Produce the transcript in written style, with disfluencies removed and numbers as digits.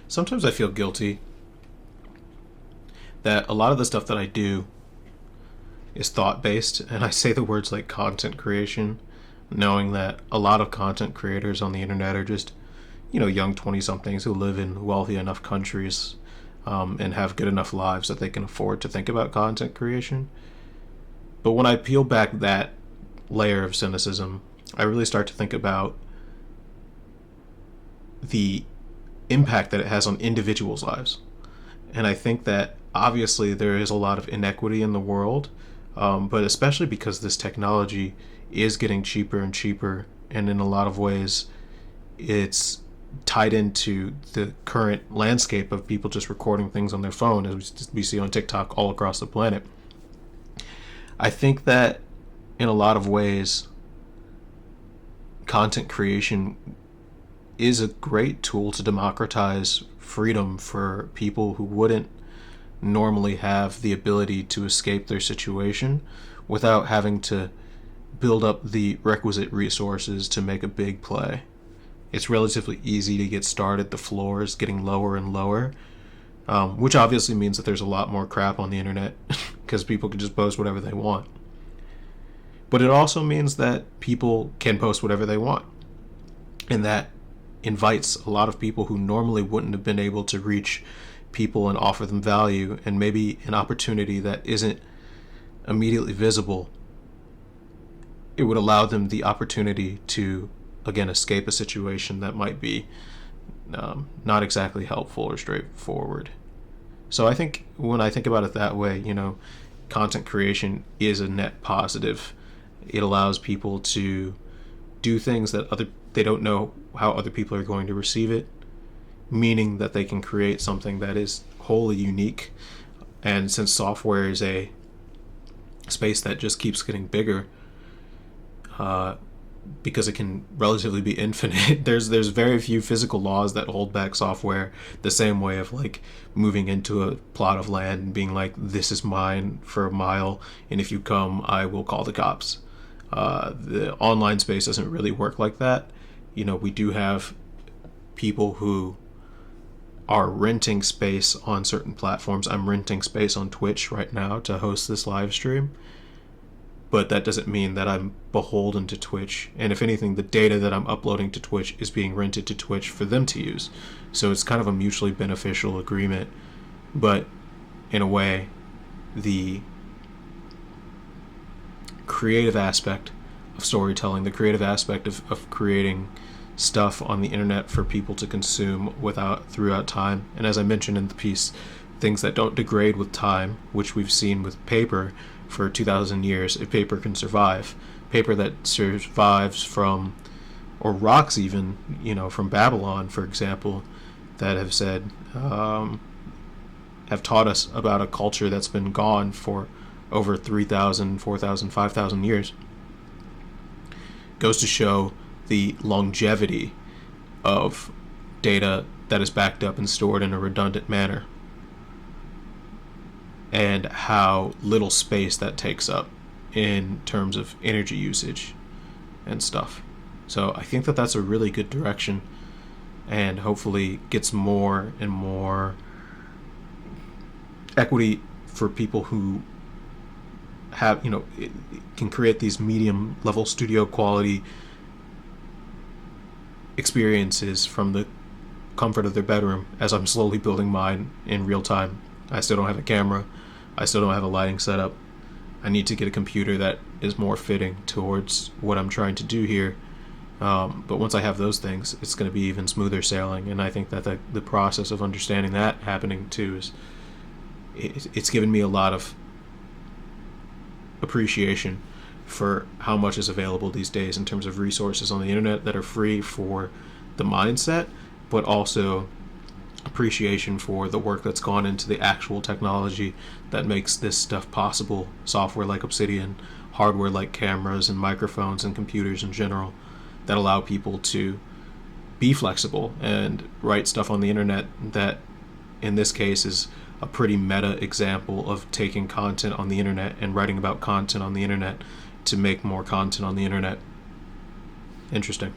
sometimes I feel guilty that a lot of the stuff that I do is thought based, and I say the words like content creation, knowing that a lot of content creators on the internet are just, young 20 somethings who live in wealthy enough countries and have good enough lives that they can afford to think about content creation. But when I peel back that layer of cynicism, I really start to think about the impact that it has on individuals' lives. And I think that obviously there is a lot of inequity in the world, but especially because this technology is getting cheaper and cheaper, and in a lot of ways it's tied into the current landscape of people just recording things on their phone, as we see on TikTok all across the planet. I think that in a lot of ways, content creation is a great tool to democratize freedom for people who wouldn't normally have the ability to escape their situation without having to build up the requisite resources to make a big play. It's relatively easy to get started. The floor is getting lower and lower, which obviously means that there's a lot more crap on the internet because people can just post whatever they want. But it also means that people can post whatever they want. And that invites a lot of people who normally wouldn't have been able to reach people and offer them value and maybe an opportunity that isn't immediately visible. It would allow them the opportunity to, again, escape a situation that might be not exactly helpful or straightforward. So I think when I think about it that way, content creation is a net positive. It allows people to do things that they don't know how other people are going to receive it, meaning that they can create something that is wholly unique. And since software is a space that just keeps getting bigger, because it can relatively be infinite, there's very few physical laws that hold back software, the same way of like moving into a plot of land and being like, this is mine for a mile, and if you come, I will call the cops. The online space doesn't really work like that. We do have people who are renting space on certain platforms. I'm renting space on Twitch right now to host this live stream, but that doesn't mean that I'm beholden to Twitch. And if anything, the data that I'm uploading to Twitch is being rented to Twitch for them to use. So it's kind of a mutually beneficial agreement. But in a way, the creative aspect of storytelling, the creative aspect of creating stuff on the internet for people to consume throughout time, and as I mentioned in the piece, things that don't degrade with time, which we've seen with paper for 2,000 years. If paper can survive, paper that survives from, or rocks even, from Babylon, for example, that have said, have taught us about a culture that's been gone for over 3,000, 4,000, 5,000 years, goes to show the longevity of data that is backed up and stored in a redundant manner, and how little space that takes up in terms of energy usage and stuff. So I think that that's a really good direction, and hopefully gets more and more equity for people who have, can create these medium level studio quality experiences from the comfort of their bedroom, as I'm slowly building mine in real time. I still don't have a camera. I still don't have a lighting setup. I need to get a computer that is more fitting towards what I'm trying to do here. But once I have those things, it's going to be even smoother sailing. And I think that the process of understanding that happening too it's given me a lot of appreciation for how much is available these days in terms of resources on the internet that are free for the mindset, but also appreciation for the work that's gone into the actual technology that makes this stuff possible. Software like Obsidian, hardware like cameras and microphones and computers in general that allow people to be flexible and write stuff on the internet that, in this case, is a pretty meta example of taking content on the internet and writing about content on the internet to make more content on the internet. Interesting.